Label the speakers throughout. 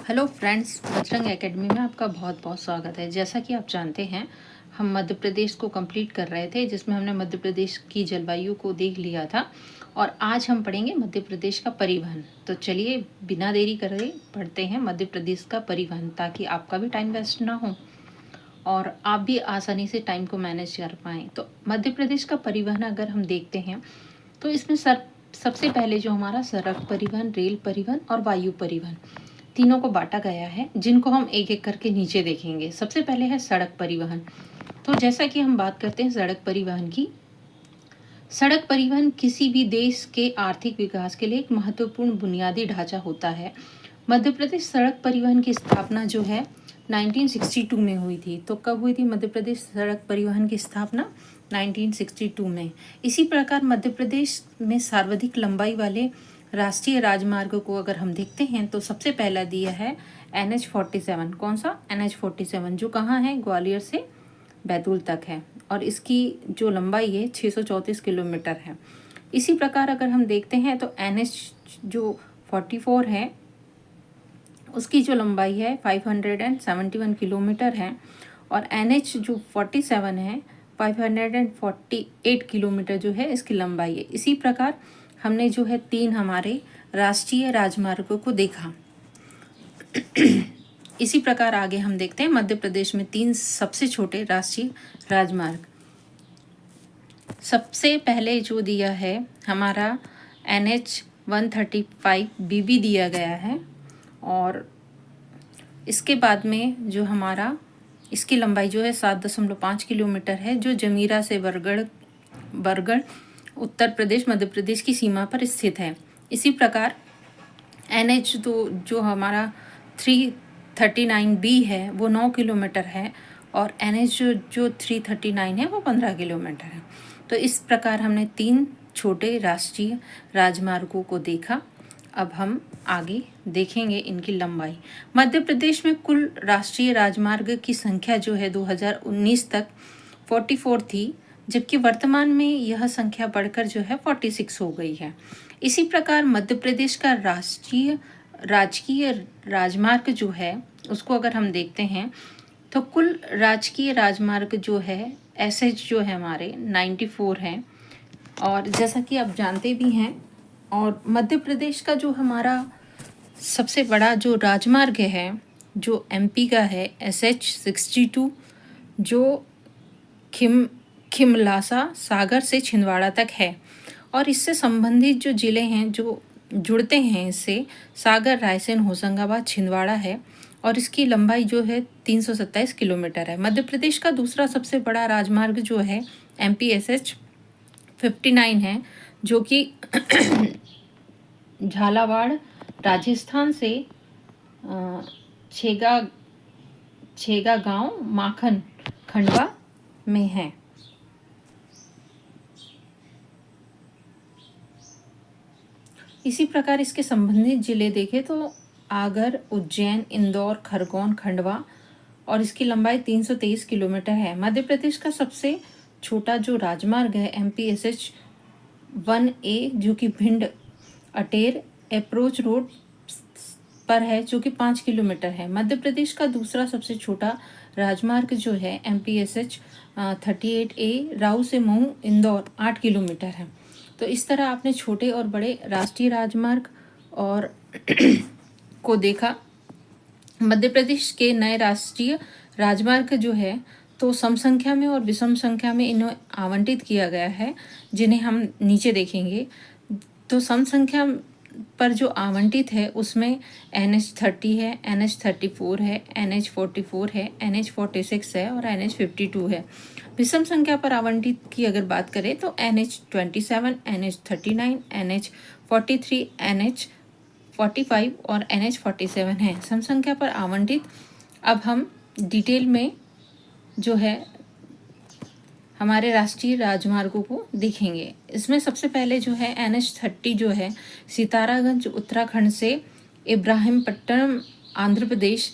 Speaker 1: Hello friends, Bajrang academy में आपका बहुत बहुत स्वागत है। जैसा कि आप जानते हैं, हम मध्य प्रदेश को कंप्लीट कर रहे थे, जिसमें हमने मध्य प्रदेश की जलवायु को देख लिया था और आज हम पढ़ेंगे मध्य प्रदेश का परिवहन। तो चलिए बिना देरी करे पढ़ते हैं मध्य प्रदेश का परिवहन, ताकि आपका भी टाइम वेस्ट ना हो और आप भी आसानी से टाइम को मैनेज कर पाएँ। तो मध्य प्रदेश का परिवहन अगर हम देखते हैं तो इसमें सबसे पहले जो हमारा सड़क परिवहन, रेल परिवहन और वायु परिवहन तीनों को बांटा गया है, जिनको हम एक एक करके नीचे देखेंगे। सबसे पहले है सड़क परिवहन। तो जैसा कि हम बात करते हैं सड़क परिवहन की, सड़क परिवहन किसी भी देश के आर्थिक विकास के लिए एक महत्वपूर्ण बुनियादी ढांचा होता है। मध्य प्रदेश सड़क परिवहन की स्थापना जो है 1962 में हुई थी। तो कब हुई थी मध्य प्रदेश सड़क परिवहन की स्थापना? 1962 में। इसी प्रकार मध्य प्रदेश में सर्वाधिक लंबाई वाले राष्ट्रीय राजमार्ग को अगर हम देखते हैं तो सबसे पहला दिया है NH47। कौन सा? NH47, जो कहाँ है? ग्वालियर से बैतूल तक है और इसकी जो लंबाई है 634 किलोमीटर है। इसी प्रकार अगर हम देखते हैं तो NH जो 44 है उसकी जो लंबाई है 571 किलोमीटर है और NH जो 47 है 548 किलोमीटर जो है इसकी लंबाई है। इसी प्रकार हमने जो है तीन हमारे राष्ट्रीय राजमार्गों को देखा। इसी प्रकार आगे हम देखते हैं मध्य प्रदेश में तीन सबसे छोटे राष्ट्रीय राजमार्ग। सबसे पहले जो दिया है हमारा NH 135 BB दिया गया है और इसके बाद में जो हमारा इसकी लंबाई जो है 7.5 किलोमीटर है, जो जमीरा से बरगढ़ उत्तर प्रदेश मध्य प्रदेश की सीमा पर स्थित है। इसी प्रकार NH जो हमारा 339B है वो 9 किलोमीटर है और NH जो 339 है वो 15 किलोमीटर है। तो इस प्रकार हमने तीन छोटे राष्ट्रीय राजमार्गों को देखा। अब हम आगे देखेंगे इनकी लंबाई। मध्य प्रदेश में कुल राष्ट्रीय राजमार्ग की संख्या जो है 2019 तक 44 थी, जबकि वर्तमान में यह संख्या बढ़कर जो है 46 हो गई है। इसी प्रकार मध्य प्रदेश का राजकीय राजमार्ग जो है उसको अगर हम देखते हैं तो कुल राजकीय राजमार्ग जो है SH जो है हमारे 94 हैं और जैसा कि आप जानते भी हैं। और मध्य प्रदेश का जो हमारा सबसे बड़ा जो राजमार्ग है जो MP का है SH 62, जो खिमलासा सागर से छिंदवाड़ा तक है और इससे संबंधित जो जिले हैं जो जुड़ते हैं इससे सागर, रायसेन, होशंगाबाद, छिंदवाड़ा है और इसकी लंबाई जो है 327 किलोमीटर है। मध्य प्रदेश का दूसरा सबसे बड़ा राजमार्ग जो है MP SH 59 है, जो कि झालावाड़ राजस्थान से छेगा गांव माखन खंडवा में है। इसी प्रकार इसके संबंधित जिले देखें तो आगर, उज्जैन, इंदौर, खरगोन, खंडवा और इसकी लंबाई 323 किलोमीटर है। मध्य प्रदेश का सबसे छोटा जो राजमार्ग है MP SH 1A, जो कि भिंड अटेर अप्रोच रोड पर है, जो कि 5 किलोमीटर है। मध्य प्रदेश का दूसरा सबसे छोटा राजमार्ग जो है MP SH 38A राऊ से मऊ इंदौर 8 किलोमीटर है। तो इस तरह आपने छोटे और बड़े राष्ट्रीय राजमार्ग और को देखा। मध्य प्रदेश के नए राष्ट्रीय राजमार्ग जो है तो सम संख्या में और विषम संख्या में इन्हें आवंटित किया गया है, जिन्हें हम नीचे देखेंगे। तो सम संख्या पर जो आवंटित है उसमें NH 30 है, NH 34 है, NH 44 है, NH 46 है और NH 52 है। विषम संख्या पर आवंटित की अगर बात करें तो NH 27, NH 39, NH 43, NH 45 और NH 47 है सम संख्या पर आवंटित। अब हम डिटेल में जो है हमारे राष्ट्रीय राजमार्गों को देखेंगे। इसमें सबसे पहले जो है NH 30 जो है सितारागंज उत्तराखंड से इब्राहिमपट्टनम आंध्र प्रदेश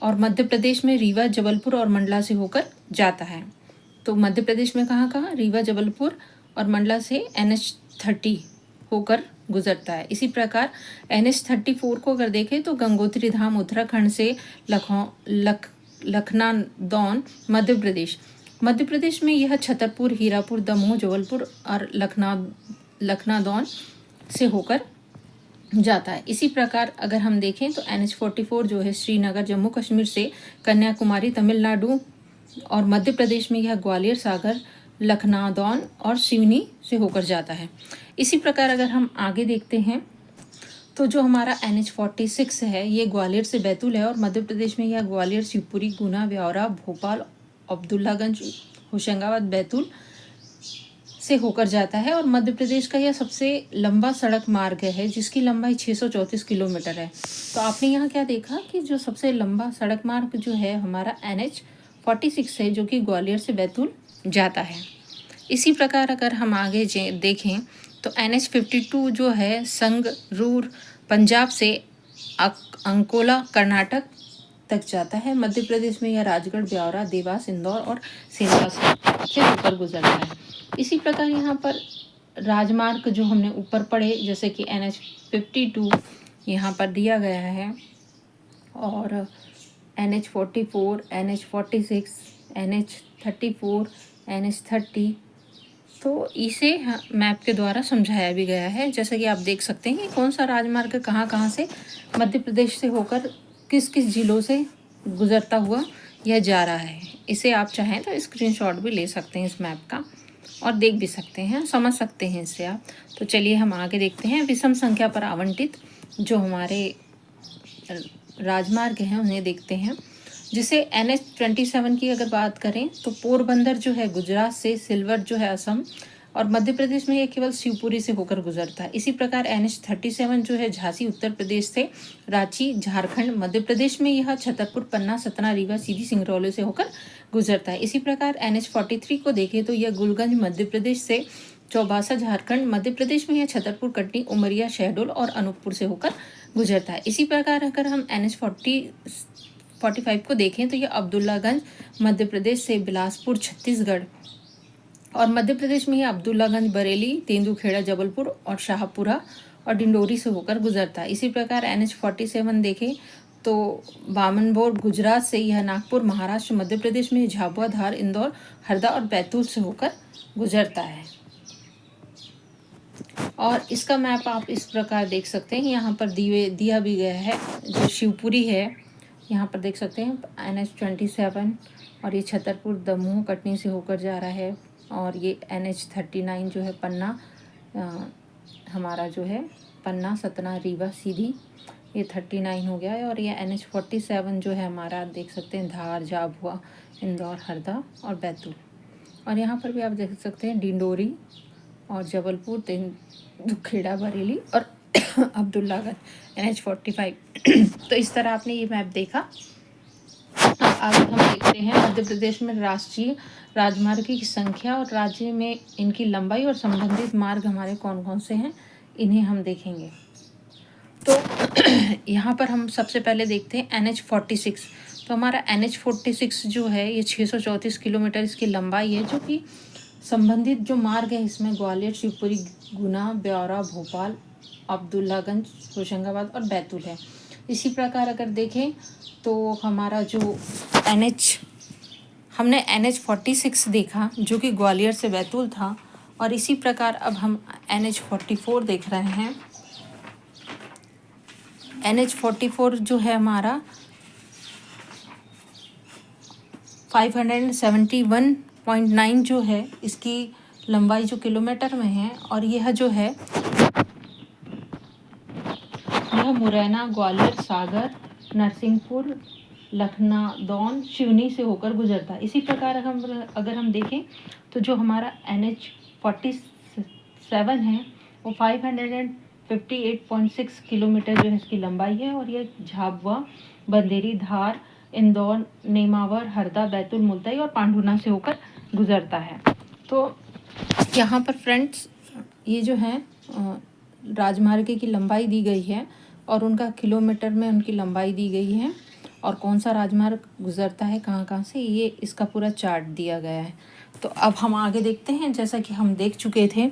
Speaker 1: और मध्य प्रदेश में रीवा, जबलपुर और मंडला से होकर जाता है। तो मध्य प्रदेश में कहाँ रीवा, जबलपुर और मंडला से NH 30 होकर गुजरता है। इसी प्रकार NH34 को अगर देखें तो गंगोत्री धाम उत्तराखंड से लखनादौन मध्य प्रदेश में यह छतरपुर, हीरापुर, दमोह, जबलपुर और लखनादौन से होकर जाता है। इसी प्रकार अगर हम देखें तो NH44 जो है श्रीनगर, जम्मू कश्मीर से कन्याकुमारी, तमिलनाडु और मध्य प्रदेश में यह ग्वालियर, सागर, लखनादौन और सिवनी से होकर जाता है। इसी प्रकार अगर हम आगे देखते हैं तो जो हमारा NH46 है ये ग्वालियर से बैतूल है और मध्य प्रदेश में यह ग्वालियर, शिवपुरी, गुना, ब्यावरा, भोपाल, अब्दुल्लागंज, होशंगाबाद, बैतूल से होकर जाता है। और मध्य प्रदेश का यह सबसे लंबा सड़क मार्ग है जिसकी लंबाई 634 किलोमीटर है। तो आपने यहाँ क्या देखा कि जो सबसे लंबा सड़क मार्ग जो है हमारा NH46 है जो कि ग्वालियर से बैतूल जाता है। इसी प्रकार अगर हम आगे देखें तो NH52 जो है संगरूर पंजाब से अंकोला कर्नाटक तक जाता है। मध्य प्रदेश में यह राजगढ़, ब्यावरा, देवास, इंदौर और सिलवासा से होकर गुजरता है। इसी प्रकार यहाँ पर राजमार्ग जो हमने ऊपर पढ़े जैसे कि NH52 यहाँ पर दिया गया है और NH44, NH46, NH34, NH30 तो इसे मैप के द्वारा समझाया भी गया है। जैसा कि आप देख सकते हैं कि कौन सा राजमार्ग कहाँ से मध्य प्रदेश से होकर किस किस जिलों से गुजरता हुआ यह जा रहा है। इसे आप चाहें तो स्क्रीनशॉट भी ले सकते हैं इस मैप का और देख भी सकते हैं, समझ सकते हैं इससे आप। तो चलिए हम आगे देखते हैं। विषम संख्या पर आवंटित जो हमारे राजमार्ग हैं उन्हें देखते हैं। जिसे NH27 की अगर बात करें तो पोरबंदर जो है गुजरात से, सिलवट जो है असम और मध्य प्रदेश में यह केवल शिवपुरी से होकर गुजरता है। इसी प्रकार NH37 जो है झांसी उत्तर प्रदेश से, रांची झारखंड, मध्य प्रदेश में यह छतरपुर, पन्ना, सतना, रीवा, सीधी, सिंगरौली से होकर गुजरता है। इसी प्रकार NH43 को देखें तो यह गुलगंज मध्य प्रदेश से, चौबासा झारखंड, मध्य प्रदेश में यह छतरपुर, कटनी, उमरिया, शहडोल और अनूपपुर से होकर गुजरता है। इसी प्रकार अगर हम NH45 को देखें तो यह अब्दुल्लागंज मध्य प्रदेश से, बिलासपुर छत्तीसगढ़ और मध्य प्रदेश में यह अब्दुल्लागंज, बरेली, तेंदुखेड़ा, जबलपुर और शाहपुरा और डिंडोरी से होकर गुजरता है। इसी प्रकार NH47 देखें तो बामनबोर गुजरात से, यह नागपुर महाराष्ट्र, मध्य प्रदेश में झाबुआ, धार, इंदौर, हरदा और बैतूल से होकर गुजरता है। और इसका मैप आप इस प्रकार देख सकते हैं, यहाँ पर दिया भी गया है। जो शिवपुरी है यहाँ पर देख सकते हैं NH27 और ये छतरपुर, दमोह, कटनी से होकर जा रहा है। और ये NH39 जो है पन्ना, हमारा जो है पन्ना, सतना, रीवा, सीधी, ये 39 हो गया है। और ये NH47 जो है हमारा देख सकते हैं धार, झाबुआ, इंदौर, हरदा और बैतूल। और यहाँ पर भी आप देख सकते हैं डिंडोरी और जबलपुर, तेंदुखेड़ा, बरेली और अब्दुल्लागंज NH45। तो इस तरह आपने ये मैप देखा। आगे हम देखते हैं मध्य प्रदेश में राष्ट्रीय राजमार्ग की संख्या और राज्य में इनकी लंबाई और संबंधित मार्ग हमारे कौन कौन से हैं, इन्हें हम देखेंगे। तो यहाँ पर हम सबसे पहले देखते हैं NH46। तो हमारा NH46 जो है ये 634 किलोमीटर इसकी लंबाई है, जो कि संबंधित जो मार्ग है इसमें ग्वालियर, शिवपुरी, गुना, ब्यावरा, भोपाल, अब्दुल्लागंज, होशंगाबाद और बैतूल है। इसी प्रकार अगर देखें तो हमारा जो हमने NH46 देखा जो कि ग्वालियर से बैतूल था। और इसी प्रकार अब हम NH44 देख रहे हैं। NH44 जो है हमारा 571.9 जो है इसकी लंबाई जो किलोमीटर में है। और यह जो है यह मुरैना, ग्वालियर, सागर, नरसिंहपुर, लखनादौन, सिवनी से होकर गुजरता है। इसी प्रकार अगर हम देखें तो जो हमारा NH47 है वो 558.6 किलोमीटर जो है इसकी लंबाई है। और ये झाबुआ, बंदेरी, धार, इंदौर, नेमावर, हरदा, बैतूल, मुल्ताई और पांडुना से होकर गुजरता है। तो यहाँ पर फ्रेंड्स ये जो है राजमार्ग की लंबाई दी गई है और उनका किलोमीटर में उनकी लंबाई दी गई है और कौन सा राजमार्ग गुजरता है कहाँ से, ये इसका पूरा चार्ट दिया गया है। तो अब हम आगे देखते हैं। जैसा कि हम देख चुके थे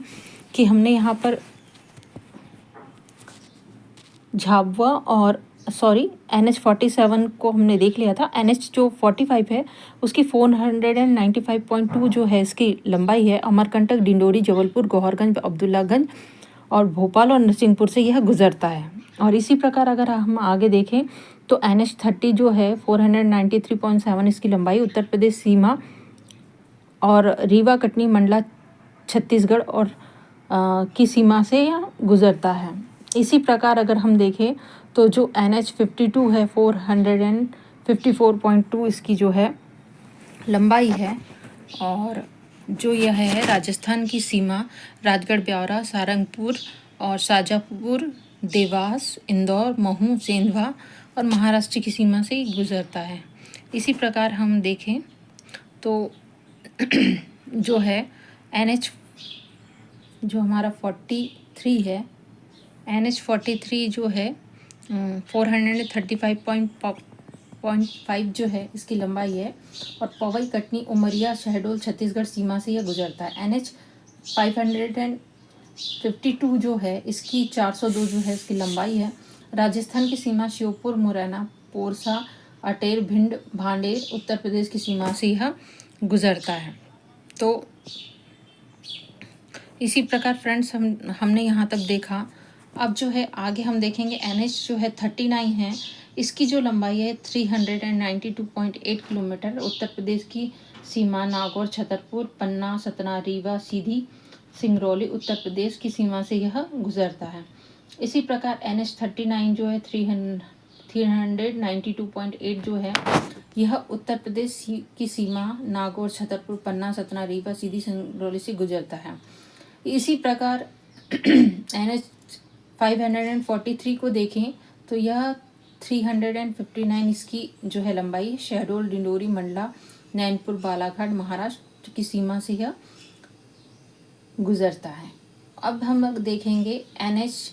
Speaker 1: कि हमने यहाँ पर झाबुआ और NH 47 को हमने देख लिया था। NH जो 45 है उसकी 495.2 जो है इसकी लंबाई है। अमरकंटक, डिंडोरी, जबलपुर, गौहरगंज, अब्दुल्लागंज और भोपाल और नरसिंहपुर से यह गुजरता है। और इसी प्रकार अगर हम आगे देखें तो NH 30 जो है 493.7 इसकी लंबाई उत्तर प्रदेश सीमा और रीवा, कटनी, मंडला, छत्तीसगढ़ और की सीमा से यह गुजरता है। इसी प्रकार अगर हम देखें तो जो NH 52 है 454.2 इसकी जो है लंबाई है। और जो यह है राजस्थान की सीमा राजगढ़, ब्यावरा, सारंगपुर और शाजापुर, देवास, इंदौर, महू, सेंधवा और महाराष्ट्र की सीमा से गुजरता है। इसी प्रकार हम देखें तो जो है NH जो हमारा 43 है, NH 43 जो है 435.5 जो है इसकी लंबाई है। और पवई, कटनी, उमरिया, शहडोल, छत्तीसगढ़ सीमा से यह गुजरता है। NH 552 जो है इसकी 402 जो है इसकी लंबाई है। राजस्थान की सीमा श्योपुर, मुरैना, पोरसा, अटेर, भिंड, भांडेर, उत्तर प्रदेश की सीमा से यह गुजरता है। तो इसी प्रकार फ्रेंड्स हमने यहाँ तक देखा। अब जो है आगे हम देखेंगे NH जो है 39 है, इसकी जो लंबाई है 392.8 किलोमीटर। उत्तर प्रदेश की सीमा नागौर, छतरपुर, पन्ना, सतना, रीवा, सीधी, सिंगरौली, उत्तर प्रदेश की सीमा से यह गुजरता है। इसी प्रकार NH 39 जो है 392.8 जो है यह उत्तर प्रदेश की सीमा नागौर, छतरपुर, पन्ना, सतना, रीवा, सीधी, सिंगरौली से गुजरता है। इसी प्रकार NH 543 को देखें तो यह 359 इसकी जो है लंबाई है। शहडोल, डिंडोरी, मंडला, नैनपुर, बालाघाट, महाराष्ट्र की सीमा से यह गुजरता है। अब हम देखेंगे NH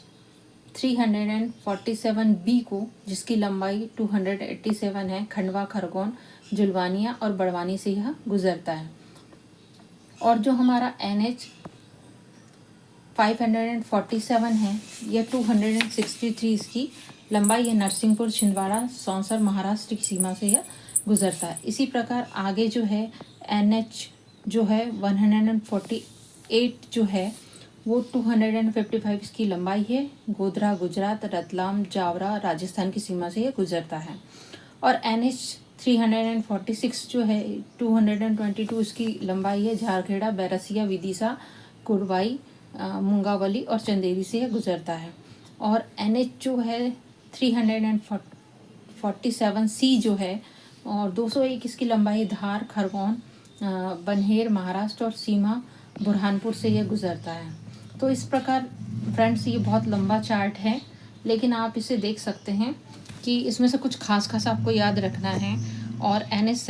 Speaker 1: 347B को, जिसकी लंबाई 287 है। खंडवा, खरगोन, जुलवानिया और बड़वानी से यह गुजरता है। और जो हमारा NH 547 है यह 263 इसकी लंबाई है। नरसिंहपुर, छिंदवाड़ा, सौंसर, महाराष्ट्र की सीमा से यह गुजरता है। इसी प्रकार आगे जो है NH जो है 148 जो है वो 255 इसकी लंबाई है। गोधरा, गुजरात, रतलाम, जावरा, राजस्थान की सीमा से यह गुजरता है। और NH 346 जो है 222 इसकी लंबाई है। झारखेड़ा, बैरसिया, विदिशा, कुरवाई, मुंगावली और चंदेरी से यह गुजरता है। और NH जो है 347C जो है और 201 इसकी लंबाई धार, खरगोन, बन्हेर, महाराष्ट्र और सीमा बुरहानपुर से यह गुजरता है। तो इस प्रकार फ्रेंड्स ये बहुत लंबा चार्ट है, लेकिन आप इसे देख सकते हैं कि इसमें से कुछ खास आपको याद रखना है। और NH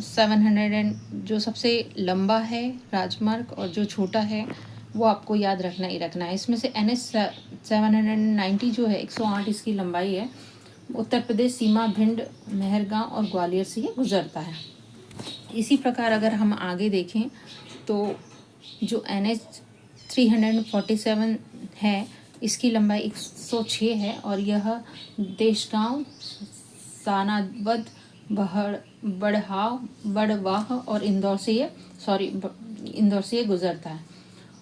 Speaker 1: 700 जो सबसे लंबा है राजमार्ग और जो छोटा है वो आपको याद रखना ही रखना है। इसमें से NH 790 जो है 108 इसकी लंबाई है। उत्तर प्रदेश सीमा भिंड, मेहरगांव और ग्वालियर से ये गुजरता है। इसी प्रकार अगर हम आगे देखें तो जो NH 347 है इसकी लंबाई 106 है और यह देशगांव, सानाबद, बड़वाह और इंदौर से ये गुजरता है।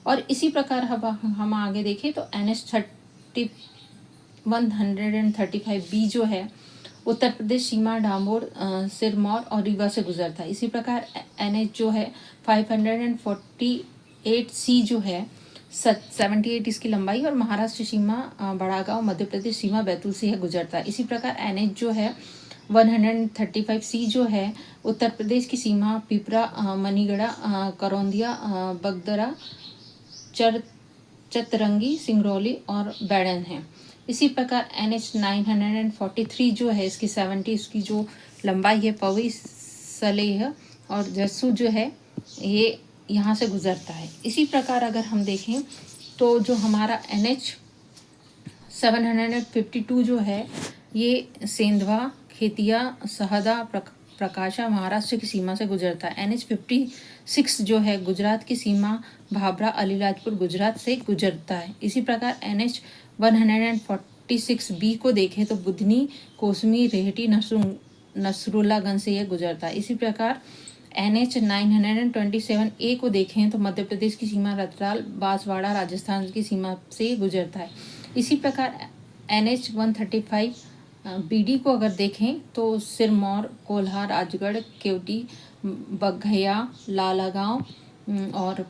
Speaker 1: और इसी प्रकार हम आगे देखें तो NH 135B जो है उत्तर प्रदेश सीमा डामोर, सिरमौर और रीवा से गुजरता है। इसी प्रकार NH जो है 548C जो है 78 इसकी लंबाई और महाराष्ट्र सीमा बड़ागांव, मध्य प्रदेश सीमा बैतूल से यह गुजरता है। इसी प्रकार NH जो है 135C जो है उत्तर प्रदेश की सीमा पिपरा, मनीगढ़ा, करौंदिया, बगदरा, चतरंगी, सिंगरौली और बैडन है। इसी प्रकार NH 943 जो है इसकी 70 इसकी जो लंबाई है पवई, सलेह और जस्सू जो है ये यहाँ से गुजरता है। इसी प्रकार अगर हम देखें तो जो हमारा NH 752 जो है ये सेंधवा, खेतिया, सहदा, प्रकाशा, महाराष्ट्र की सीमा से गुजरता है। NH 56 जो है गुजरात की सीमा भाभरा, अलीराजपुर, गुजरात से गुजरता है। इसी प्रकार NH 146B को देखें तो बुधनी, कोसमी, रेहटी, नसरुल्लागंज से यह गुजरता है। इसी प्रकार NH 927A को देखें तो मध्य प्रदेश की सीमा रतलाम, बांसवाड़ा, राजस्थान की सीमा से गुजरता है। इसी प्रकार NH 135 BD को अगर देखें तो सिरमौर, कोल्हार, राजगढ़, केवटी, बघैया, लालागांव और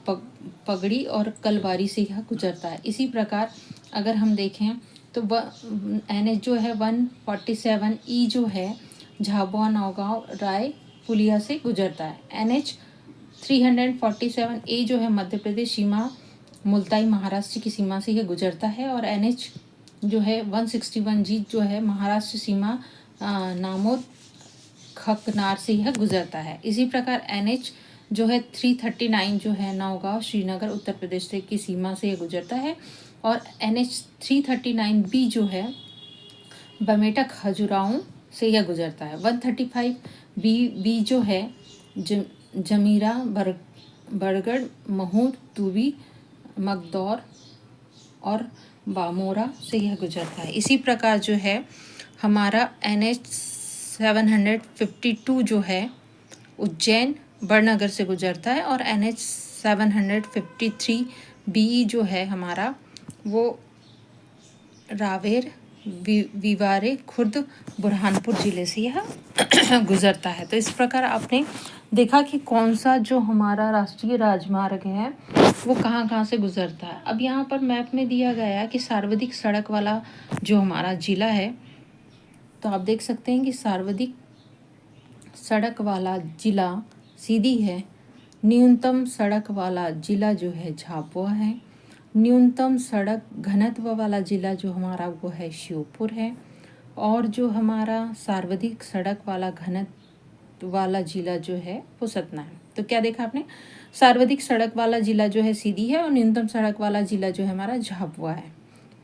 Speaker 1: पगड़ी और कलवारी से यह गुजरता है। इसी प्रकार अगर हम देखें तो NH जो है 147E जो है झाबुआ, नौगांव, राय पुलिया से गुजरता है। NH 347A जो है मध्य प्रदेश सीमा मुल्ताई, महाराष्ट्र की सीमा से यह गुजरता है। और NH जो है 161G जो है महाराष्ट्र सीमा नामोद, खकनार से यह गुजरता है। इसी प्रकार NH जो है 339 जो है नौगांव, श्रीनगर, उत्तर प्रदेश से की सीमा से यह गुजरता है। और NH 339B जो है बमेटा, खजुराहो से यह गुजरता है। 135B जो है जमीरा, बरगढ़, महू, तुबी, मगदौर और बामोरा से यह गुजरता है। इसी प्रकार जो है हमारा NH 752 जो है उज्जैन, बड़नगर से गुजरता है। और NH 753BE जो है हमारा वो रावेर, विवारे, खुर्द, बुरहानपुर जिले से यह गुजरता है। तो इस प्रकार आपने देखा कि कौन सा जो हमारा राष्ट्रीय राजमार्ग है वो कहाँ कहाँ से गुजरता है। अब यहाँ पर मैप में दिया गया है कि सर्वाधिक सड़क वाला जो हमारा जिला है, तो आप देख सकते हैं कि सर्वाधिक सड़क वाला जिला सीधी है। न्यूनतम सड़क वाला जिला जो है झाबुआ है। न्यूनतम सड़क घनत्व वाला जिला जो हमारा वो है श्योपुर है। और जो हमारा सर्वाधिक सड़क वाला घनत्व वाला जिला जो है वो सतना है। तो क्या देखा आपने, सर्वाधिक सड़क वाला जिला जो है सीधी है और न्यूनतम सड़क वाला जिला जो है हमारा झाबुआ है।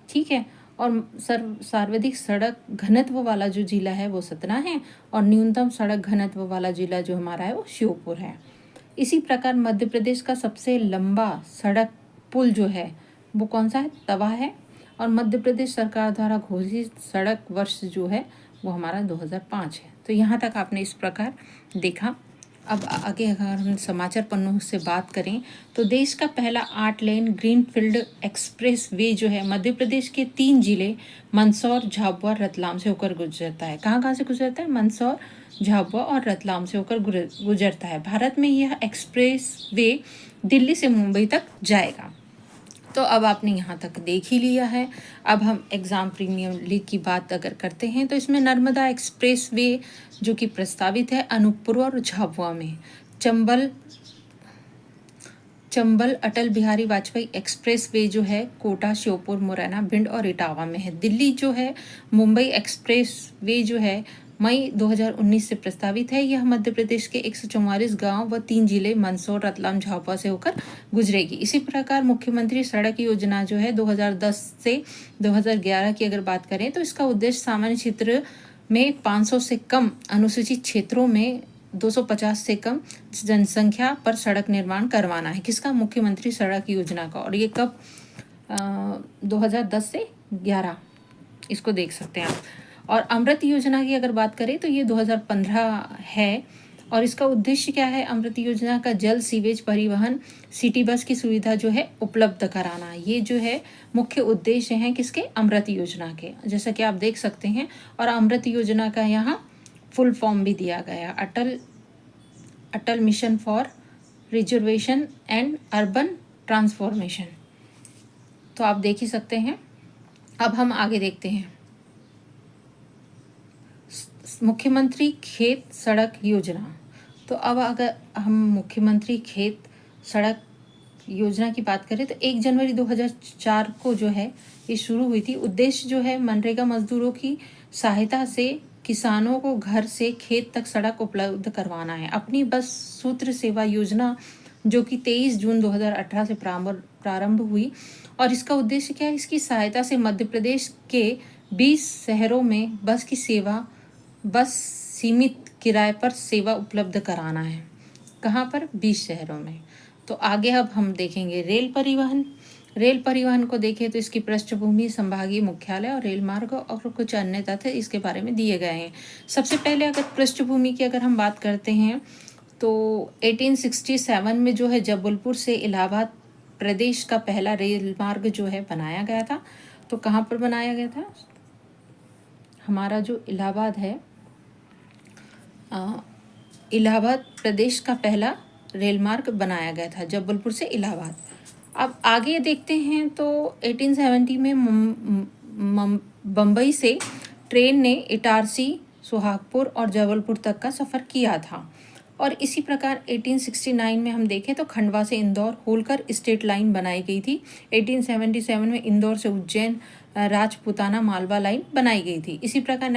Speaker 1: ठीक है। और सर्वाधिक सड़क घनत्व वाला जो जिला है वो सतना है और न्यूनतम सड़क घनत्व वाला जिला जो हमारा है वो श्योपुर है। इसी प्रकार मध्य प्रदेश का सबसे लंबा सड़क पुल जो है वो कौन सा है, तवा है। और मध्य प्रदेश सरकार द्वारा घोषित सड़क वर्ष जो है वो हमारा 2005 है। तो यहाँ तक आपने इस प्रकार देखा। अब आगे अगर हम समाचार पन्नों से बात करें तो देश का पहला 8 लेन ग्रीनफील्ड एक्सप्रेस वे जो है मध्य प्रदेश के 3 जिले मंदसौर, झाबुआ, रतलाम से होकर गुजरता है। कहाँ कहाँ से गुजरता है, मंदसौर, झाबुआ और रतलाम से होकर गुजरता है। भारत में यह एक्सप्रेस वे दिल्ली से मुंबई तक जाएगा। तो अब आपने यहाँ तक देख ही लिया है। अब हम एग्ज़ाम प्रीमियम लीग की बात अगर करते हैं तो इसमें नर्मदा एक्सप्रेस वे जो कि प्रस्तावित है अनूपपुर और झाबुआ में। चंबल अटल बिहारी वाजपेयी एक्सप्रेस वे जो है कोटा, श्योपुर, मुरैना, भिंड और इटावा में है। दिल्ली जो है मुंबई एक्सप्रेस वे जो है मई 2019 से प्रस्तावित है। यह मध्य प्रदेश के 144 गांव व 3 जिले मंदसौर, रतलाम, झाबुआ से होकर गुजरेगी। इसी प्रकार मुख्यमंत्री सड़क योजना जो है 2010 से 2011 की अगर बात करें तो इसका उद्देश्य सामान्य क्षेत्र में 500 से कम, अनुसूचित क्षेत्रों में 250 से कम जनसंख्या पर सड़क निर्माण करवाना है। किसका, मुख्यमंत्री सड़क योजना का। और ये कब, 2010 से 11, इसको देख सकते हैं आप। और अमृत योजना की अगर बात करें तो ये 2015 है। और इसका उद्देश्य क्या है, अमृत योजना का जल, सीवेज, परिवहन, सिटी बस की सुविधा जो है उपलब्ध कराना। ये जो है मुख्य उद्देश्य हैं किसके, अमृत योजना के, जैसा कि आप देख सकते हैं। और अमृत योजना का यहाँ फुल फॉर्म भी दिया गया, Atal mission for reservation and urban transformation. तो आप देख ही सकते हैं। अब हम आगे देखते हैं मुख्यमंत्री खेत सड़क योजना। तो अब अगर हम मुख्यमंत्री खेत सड़क योजना की बात करें तो 1 जनवरी 2004 को जो है ये शुरू हुई थी। उद्देश्य जो है मनरेगा मजदूरों की सहायता से किसानों को घर से खेत तक सड़क उपलब्ध करवाना है। अपनी बस सूत्र सेवा योजना जो कि 23 जून 2018 से प्रारंभ हुई। और इसका उद्देश्य क्या है, इसकी सहायता से मध्य प्रदेश के 20 शहरों में बस सीमित किराए पर सेवा उपलब्ध कराना है। कहाँ पर, 20 शहरों में। तो आगे अब हम देखेंगे रेल परिवहन। रेल परिवहन को देखें तो इसकी पृष्ठभूमि, संभागीय मुख्यालय और रेल मार्ग और कुछ अन्य तथ्य इसके बारे में दिए गए हैं। सबसे पहले अगर पृष्ठभूमि की अगर हम बात करते हैं तो 1867 में जो है जबलपुर से इलाहाबाद प्रदेश का पहला रेल मार्ग जो है बनाया गया था। तो कहाँ पर बनाया गया था? हमारा जो इलाहाबाद है, इलाहाबाद प्रदेश का पहला रेल मार्ग बनाया गया था जबलपुर से इलाहाबाद। अब आगे देखते हैं तो 1870 में बम्बई से ट्रेन ने इटारसी, सुहागपुर और जबलपुर तक का सफ़र किया था। और इसी प्रकार 1869 में हम देखें तो खंडवा से इंदौर होलकर स्टेट लाइन बनाई गई थी। 1877 में इंदौर से उज्जैन राजपूताना मालवा लाइन बनाई गई थी। इसी प्रकार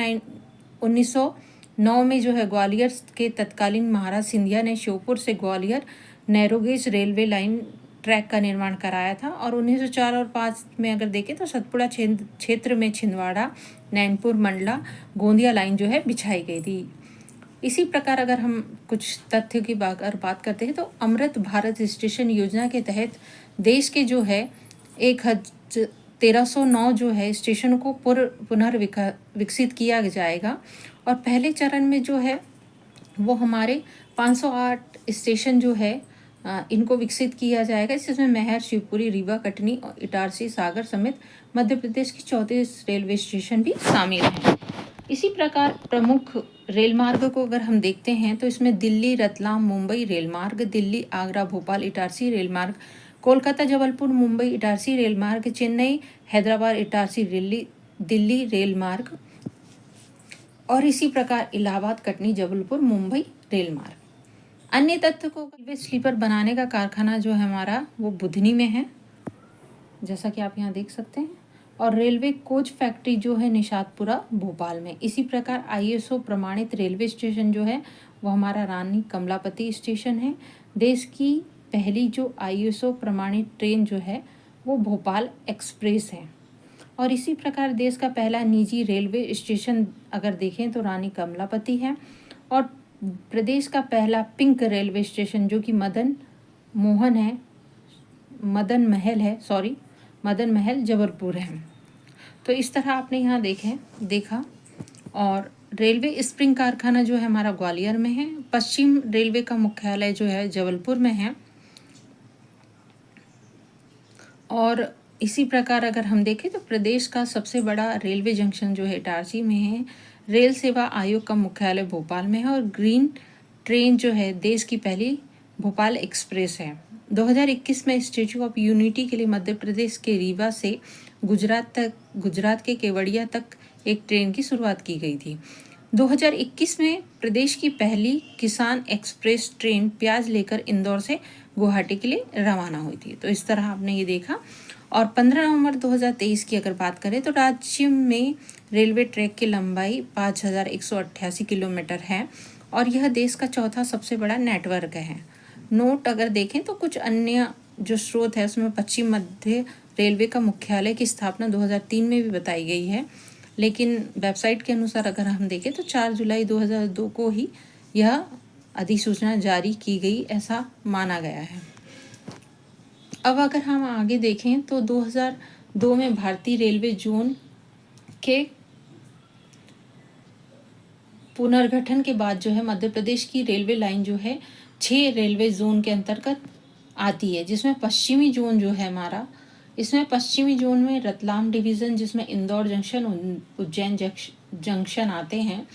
Speaker 1: 1909 में जो है ग्वालियर के तत्कालीन महाराज सिंधिया ने श्योपुर से Gwalior narrow gauge railway line track का निर्माण कराया था। और 1904 और 5 में अगर देखें तो सतपुड़ा क्षेत्र में छिंदवाड़ा, नैनपुर, मंडला, गोंदिया लाइन जो है बिछाई गई थी। इसी प्रकार अगर हम कुछ तथ्य की बात करते हैं तो अमृत भारत स्टेशन योजना के तहत देश के जो है 1309 जो है स्टेशन को पुनर्विकसित किया जाएगा। और पहले चरण में जो है वो हमारे 508 स्टेशन जो है इनको विकसित किया जाएगा। इसमें मैहर, शिवपुरी, रीवा, कटनी और इटारसी, सागर समेत मध्य प्रदेश की 34 रेलवे स्टेशन भी शामिल हैं। इसी प्रकार प्रमुख रेल मार्ग को अगर हम देखते हैं तो इसमें दिल्ली रतलाम मुंबई रेल मार्ग, दिल्ली आगरा भोपाल इटारसी रेल मार्ग, कोलकाता जबलपुर मुंबई इटारसी रेल मार्ग, चेन्नई हैदराबाद इटारसी दिल्ली रेल मार्ग, और इसी प्रकार इलाहाबाद कटनी जबलपुर मुंबई रेल मार्ग। अन्य तथ्य को रेलवे स्लीपर बनाने का कारखाना जो है हमारा वो बुधनी में है, जैसा कि आप यहाँ देख सकते हैं। और रेलवे कोच फैक्ट्री जो है निशातपुरा भोपाल में। इसी प्रकार ISO प्रमाणित रेलवे स्टेशन जो है वो हमारा रानी कमलापति स्टेशन है। देश की पहली जो ISO प्रमाणित ट्रेन जो है वो भोपाल एक्सप्रेस है। और इसी प्रकार देश का पहला निजी रेलवे स्टेशन अगर देखें तो रानी कमलापति है। और प्रदेश का पहला पिंक रेलवे स्टेशन जो कि मदन महल जबलपुर है। तो इस तरह आपने यहाँ देखा। और रेलवे स्प्रिंग कारखाना जो है हमारा ग्वालियर में है। पश्चिम रेलवे का मुख्यालय जो है जबलपुर में है। और इसी प्रकार अगर हम देखें तो प्रदेश का सबसे बड़ा रेलवे जंक्शन जो है इटारसी में है। रेल सेवा आयोग का मुख्यालय भोपाल में है। और ग्रीन ट्रेन जो है देश की पहली भोपाल एक्सप्रेस है। 2021 में स्टैच्यू ऑफ यूनिटी के लिए मध्य प्रदेश के रीवा से गुजरात के केवड़िया तक एक ट्रेन की शुरुआत की गई थी। 2021 में प्रदेश की पहली किसान एक्सप्रेस ट्रेन प्याज लेकर इंदौर से गुवाहाटी के लिए रवाना हुई थी। तो इस तरह आपने ये देखा। और 15 नवंबर 2023 की अगर बात करें तो राज्य में रेलवे ट्रैक की लंबाई 5188 किलोमीटर है। और यह देश का चौथा सबसे बड़ा नेटवर्क है। नोट अगर देखें तो कुछ अन्य जो स्रोत है उसमें पश्चिम मध्य रेलवे का मुख्यालय की स्थापना 2003 में भी बताई गई है। लेकिन वेबसाइट के अनुसार अगर हम देखें तो 4 जुलाई 2002 को ही यह अधिसूचना जारी की गई, ऐसा माना गया है। अब अगर हम आगे देखें तो 2002 में भारतीय रेलवे जोन के पुनर्गठन के बाद जो है मध्य प्रदेश की रेलवे लाइन जो है 6 रेलवे जोन के अंतर्गत आती है। जिसमें पश्चिमी जोन जो है हमारा, इसमें पश्चिमी जोन में रतलाम डिवीज़न जिसमें इंदौर जंक्शन, उज्जैन जंक्शन आते हैं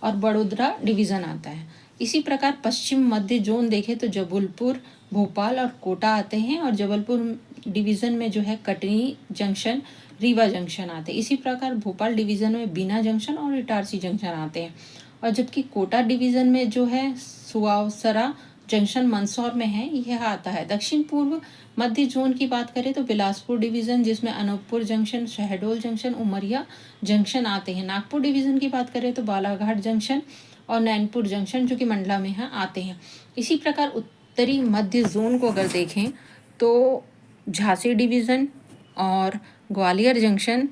Speaker 1: और बड़ोदरा डिवीज़न आता है। इसी प्रकार पश्चिम मध्य जोन देखें तो जबलपुर, भोपाल और कोटा आते हैं। और जबलपुर डिवीज़न में जो है कटनी जंक्शन, रीवा जंक्शन आते हैं। इसी प्रकार भोपाल डिवीज़न में बीना जंक्शन और इटारसी जंक्शन आते हैं। और जबकि कोटा डिवीज़न में जो है सुवावसरा जंक्शन मंदसौर में है, यह आता है। दक्षिण पूर्व मध्य जोन की बात करें तो बिलासपुर डिवीज़न जिसमें Anuppur junction, Shahdol junction, Umaria junction आते हैं। नागपुर डिवीज़न की बात करें तो बालाघाट जंक्शन और नैनपुर जंक्शन जो कि मंडला में है आते हैं। इसी प्रकार उत्तरी मध्य जोन को अगर देखें तो झांसी डिवीज़न और Gwalior junction,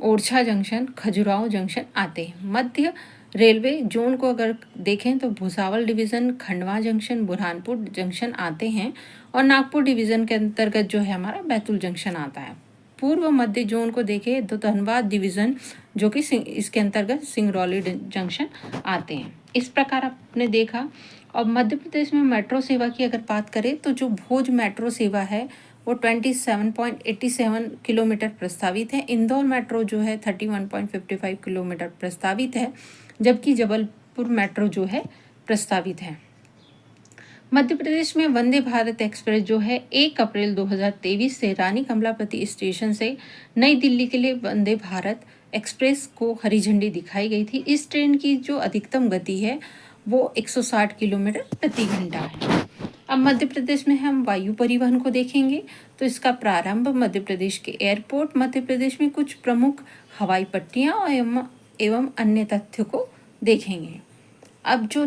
Speaker 1: Orchha junction, Khajuraho junction आते हैं। मध्य रेलवे जोन को अगर देखें तो Bhusawal division, Khandwa junction, Burhanpur junction आते हैं और नागपुर डिवीज़न के अंतर्गत जो है हमारा बैतूल जंक्शन आता है। पूर्व मध्य जोन को देखें तो धनबाद डिवीज़न जो कि इसके अंतर्गत सिंगरौली जंक्शन आते हैं। इस प्रकार आपने देखा। और मध्य प्रदेश में मेट्रो सेवा की अगर बात करें तो जो भोज मेट्रो सेवा है वो 27.87 किलोमीटर प्रस्तावित है। इंदौर मेट्रो जो है 31.55 किलोमीटर प्रस्तावित है, जबकि जबलपुर मेट्रो जो है प्रस्तावित है। मध्य प्रदेश में वंदे भारत एक्सप्रेस जो है 1 अप्रैल 2023 से रानी कमलापति स्टेशन से नई दिल्ली के लिए वंदे भारत एक्सप्रेस को हरी झंडी दिखाई गई थी। इस ट्रेन की जो अधिकतम गति है वो 160 किलोमीटर प्रति घंटा है। अब मध्य प्रदेश में हम वायु परिवहन को देखेंगे तो इसका प्रारंभ मध्य प्रदेश के एयरपोर्ट, मध्य प्रदेश में कुछ प्रमुख हवाई पट्टियाँ एवं अन्य तथ्यों को देखेंगे। अब जो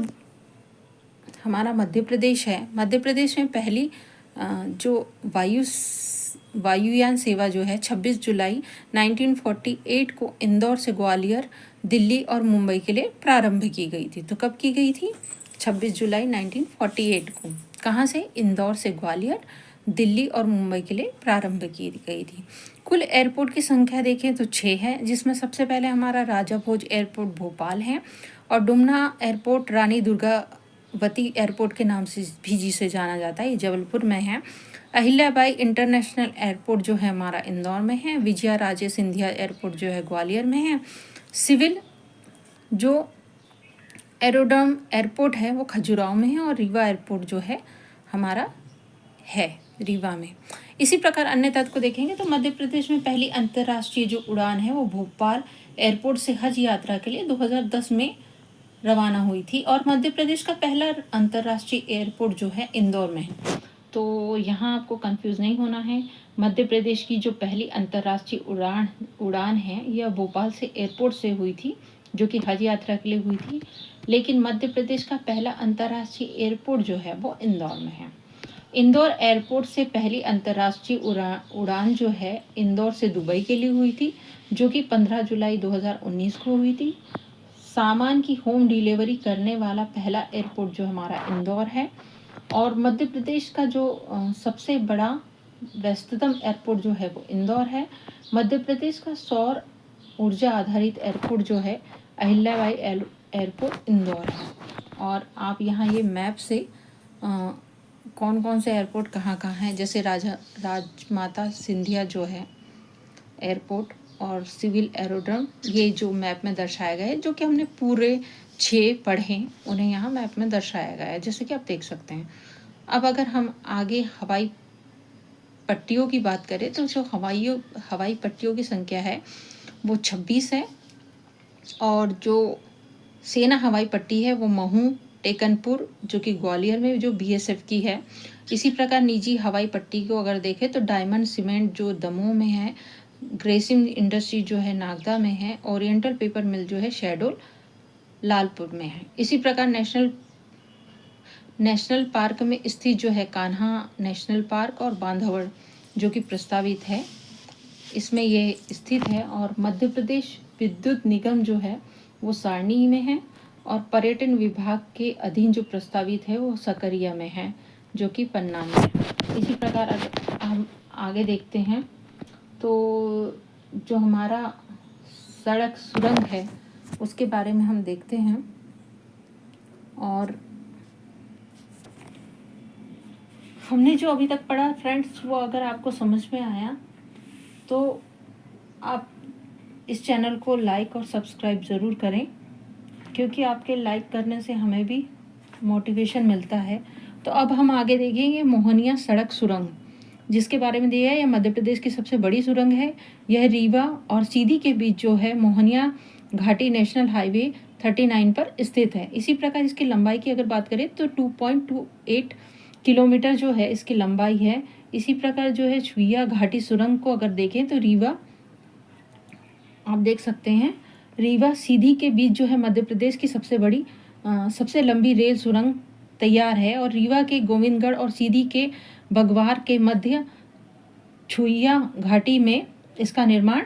Speaker 1: हमारा मध्य प्रदेश है, मध्य प्रदेश में पहली जो वायुयान सेवा जो है 26 जुलाई 1948 को इंदौर से ग्वालियर, दिल्ली और मुंबई के लिए प्रारंभ की गई थी। तो कब की गई थी? 26 जुलाई 1948 को। कहाँ से? इंदौर से ग्वालियर, दिल्ली और मुंबई के लिए प्रारंभ की गई थी। कुल एयरपोर्ट की संख्या देखें तो 6 है, जिसमें सबसे पहले हमारा राजा भोज एयरपोर्ट भोपाल है और डुमना एयरपोर्ट रानी दुर्गावती एयरपोर्ट के नाम से भी जिसे जाना जाता है, ये जबलपुर में है। अहिल्याबाई इंटरनेशनल एयरपोर्ट जो है हमारा इंदौर में है। विजया राजे सिंधिया एयरपोर्ट जो है ग्वालियर में है। सिविल जो एरोड्रम एयरपोर्ट है वो खजुराहो में है और रीवा एयरपोर्ट जो है हमारा है रीवा में। इसी प्रकार अन्य तथ्य को देखेंगे तो मध्य प्रदेश में पहली अंतर्राष्ट्रीय जो उड़ान है वो भोपाल एयरपोर्ट से हज यात्रा के लिए 2010 में रवाना हुई थी और मध्य प्रदेश का पहला अंतर्राष्ट्रीय एयरपोर्ट जो है इंदौर में है। तो यहाँ आपको कंफ्यूज नहीं होना है। मध्य प्रदेश की जो पहली अंतर्राष्ट्रीय उड़ान है यह भोपाल से एयरपोर्ट से हुई थी, जो कि हज यात्रा के लिए हुई थी, लेकिन मध्य प्रदेश का पहला अंतर्राष्ट्रीय एयरपोर्ट जो है वो इंदौर में है। इंदौर एयरपोर्ट से पहली अंतर्राष्ट्रीय उड़ान जो है इंदौर से दुबई के लिए हुई थी, जो कि 15 जुलाई 2019 को हुई थी। सामान की होम डिलीवरी करने वाला पहला एयरपोर्ट जो हमारा इंदौर है। और मध्य प्रदेश का जो सबसे बड़ा व्यस्ततम एयरपोर्ट जो है वो इंदौर है। मध्य प्रदेश का सौर ऊर्जा आधारित एयरपोर्ट जो है अहिल्याबाई एयरपोर्ट इंदौर है। और आप यहाँ ये मैप से कौन कौन से एयरपोर्ट कहाँ कहाँ हैं, जैसे राजमाता सिंधिया जो है एयरपोर्ट और सिविल एरोड्रम, ये जो मैप में दर्शाया गया है, जो कि हमने पूरे 6 पढ़े उन्हें यहाँ मैप में दर्शाया गया है, जैसे कि आप देख सकते हैं। अब अगर हम आगे हवाई पट्टियों की बात करें तो जो हवाई पट्टियों की संख्या है वो 26 है और जो सेना हवाई पट्टी है वो महू टेकनपुर जो कि ग्वालियर में जो बीएसएफ की है। इसी प्रकार निजी हवाई पट्टी को अगर देखें तो डायमंड सीमेंट जो दमोह में है, ग्रेसिम इंडस्ट्री जो है नागदा में है, ओरिएंटल पेपर मिल जो है शहडोल लालपुर में है। इसी प्रकार नेशनल पार्क में स्थित जो है कान्हा नेशनल पार्क और बांधवगढ़ जो कि प्रस्तावित है, इसमें ये स्थित है। और मध्य प्रदेश विद्युत निगम जो है वो सारणी में है और पर्यटन विभाग के अधीन जो प्रस्तावित है वो सकरिया में है, जो कि पन्ना में है। इसी प्रकार अगर हम आगे देखते हैं तो जो हमारा सड़क सुरंग है उसके बारे में हम देखते हैं। और हमने जो अभी तक पढ़ा फ्रेंड्स, वो अगर आपको समझ में आया तो आप इस चैनल को लाइक और सब्सक्राइब ज़रूर करें, क्योंकि आपके लाइक करने से हमें भी मोटिवेशन मिलता है। तो अब हम आगे देखेंगे मोहनिया सड़क सुरंग, जिसके बारे में दिया है। यह मध्य प्रदेश की सबसे बड़ी सुरंग है। यह रीवा और सीधी के बीच जो है मोहनिया घाटी नेशनल हाईवे 39 पर स्थित है। इसी प्रकार इसकी लंबाई की अगर बात करें तो 2.28 किलोमीटर जो है इसकी लंबाई है। इसी प्रकार जो है छुइया घाटी सुरंग को अगर देखें तो रीवा, आप देख सकते हैं, रीवा सीधी के बीच जो है मध्य प्रदेश की सबसे लंबी रेल सुरंग तैयार है। और रीवा के गोविंदगढ़ और सीधी के बगवार के मध्य छुइया घाटी में इसका निर्माण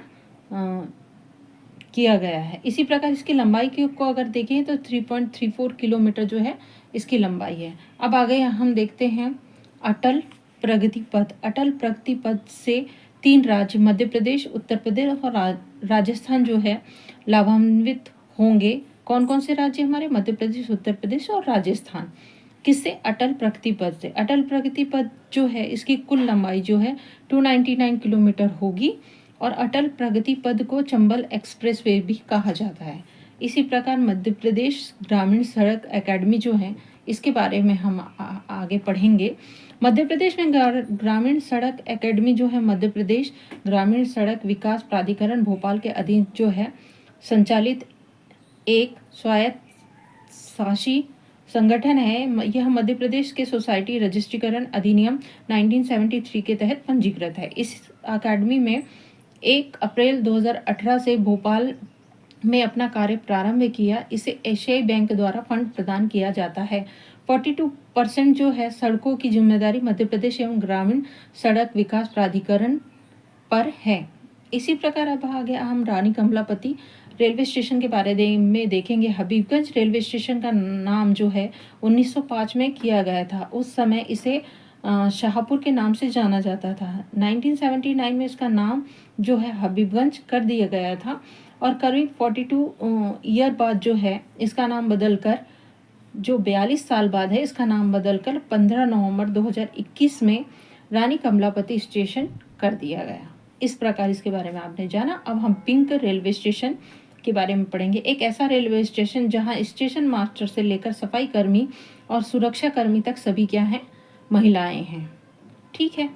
Speaker 1: किया गया है। इसी प्रकार इसकी लंबाई को अगर देखें तो 3.34 किलोमीटर जो है इसकी लंबाई है। अब आगे हम देखते हैं अटल प्रगति पथ। अटल प्रगति पथ से 3 राज्य मध्य प्रदेश, उत्तर प्रदेश और राजस्थान जो है लाभान्वित होंगे। कौन कौन से राज्य हमारे? मध्य प्रदेश, उत्तर प्रदेश और राजस्थान। किससे? अटल प्रगति पथ से। अटल प्रगति पथ जो है इसकी कुल लंबाई जो है 299 किलोमीटर होगी और अटल प्रगति पथ को चंबल एक्सप्रेसवे भी कहा जाता है। इसी प्रकार मध्य प्रदेश ग्रामीण सड़क एकेडमी जो है इसके बारे में हम आगे पढ़ेंगे। मध्य प्रदेश में ग्रामीण सड़क एकेडमी जो है मध्य प्रदेश ग्रामीण सड़क विकास प्राधिकरण भोपाल के अधीन जो है संचालित एक स्वायत्त शासी संगठन है। यह मध्य प्रदेश के सोसाइटी रजिस्ट्रीकरण अधिनियम 1973 के तहत पंजीकृत है। इस अकादमी में 1 अप्रैल 2018 से भोपाल में अपना कार्य प्रारंभ किया। इसे एशियाई बैंक द्वारा फंड प्रदान किया जाता है। 42% जो है सड़कों की जिम्मेदारी मध्य प्रदेश एवं ग्रामीण सड़क विकास प्राधिकरण पर है। इसी प्रकार अब आगे हम रानी कमलापति रेलवे स्टेशन के बारे में देखेंगे। हबीबगंज रेलवे स्टेशन का नाम जो है 1905 में किया गया था। उस समय इसे शाहपुर के नाम से जाना जाता था। 1979 में इसका नाम जो है हबीबगंज कर दिया गया था और करीब 42 ईयर बाद जो है इसका नाम बदलकर, जो 42 साल बाद है, इसका नाम बदलकर 15 नवंबर 2021 में रानी कमलापति स्टेशन कर दिया गया। इस प्रकार इसके बारे में आपने जाना। अब हम पिंक रेलवे स्टेशन के बारे में पढ़ेंगे। एक ऐसा रेलवे स्टेशन जहां स्टेशन मास्टर से लेकर सफाई कर्मी और सुरक्षा कर्मी तक सभी क्या हैं? महिलाएं हैं। ठीक है।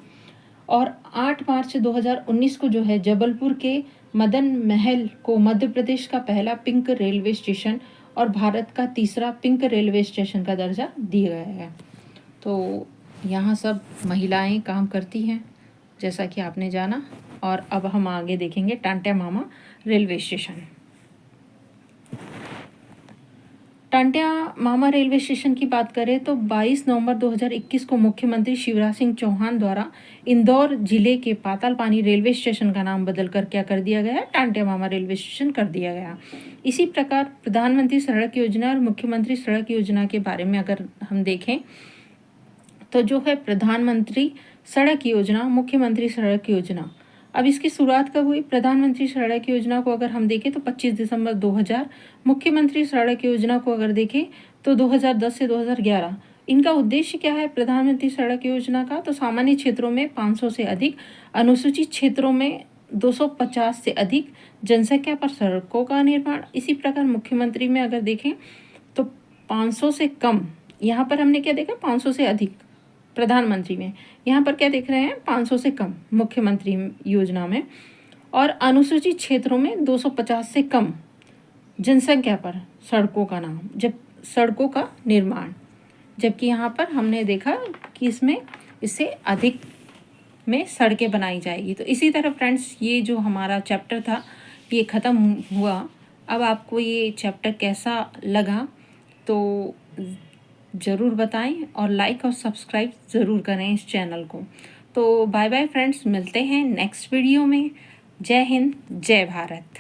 Speaker 1: और 8 मार्च 2019 को जो है जबलपुर के मदन महल को मध्य प्रदेश का पहला पिंक रेलवे स्टेशन और भारत का तीसरा पिंक रेलवे स्टेशन का दर्जा दिया गया है। तो यहाँ सब महिलाएं काम करती हैं जैसा कि आपने जाना। और अब हम आगे देखेंगे टांट्या मामा रेलवे स्टेशन। टांट्या मामा रेलवे स्टेशन की बात करें तो 22 नवंबर 2021 को मुख्यमंत्री शिवराज सिंह चौहान द्वारा इंदौर जिले के पातालपानी रेलवे स्टेशन का नाम बदलकर क्या कर दिया गया? टांट्या मामा रेलवे स्टेशन कर दिया गया। इसी प्रकार प्रधानमंत्री सड़क योजना और मुख्यमंत्री सड़क योजना के बारे में अगर हम देखें तो जो है प्रधानमंत्री सड़क योजना, मुख्यमंत्री सड़क योजना, अब इसकी शुरुआत कब हुई? प्रधानमंत्री सड़क योजना को अगर हम देखें तो 25 दिसंबर 2000, मुख्यमंत्री सड़क योजना को अगर देखें तो 2010 से 2011। इनका उद्देश्य क्या है प्रधानमंत्री सड़क योजना का? तो सामान्य क्षेत्रों में 500 से अधिक, अनुसूचित क्षेत्रों में 250 से अधिक जनसंख्या पर सड़कों का निर्माण। इसी प्रकार मुख्यमंत्री में अगर देखें तो 500 से कम, यहाँ पर हमने क्या देखा? 500 से अधिक प्रधानमंत्री में, यहाँ पर क्या देख रहे हैं? 500 से कम मुख्यमंत्री योजना में। और अनुसूचित क्षेत्रों में 250 से कम जनसंख्या पर सड़कों का नाम, जब सड़कों का निर्माण, जबकि यहाँ पर हमने देखा कि इससे अधिक में सड़कें बनाई जाएगी। तो इसी तरह फ्रेंड्स ये जो हमारा चैप्टर था ये ख़त्म हुआ। अब आपको ये चैप्टर कैसा लगा तो ज़रूर बताएं और लाइक और सब्सक्राइब ज़रूर करें इस चैनल को। तो बाय बाय फ्रेंड्स, मिलते हैं नेक्स्ट वीडियो में। जय हिंद, जय भारत।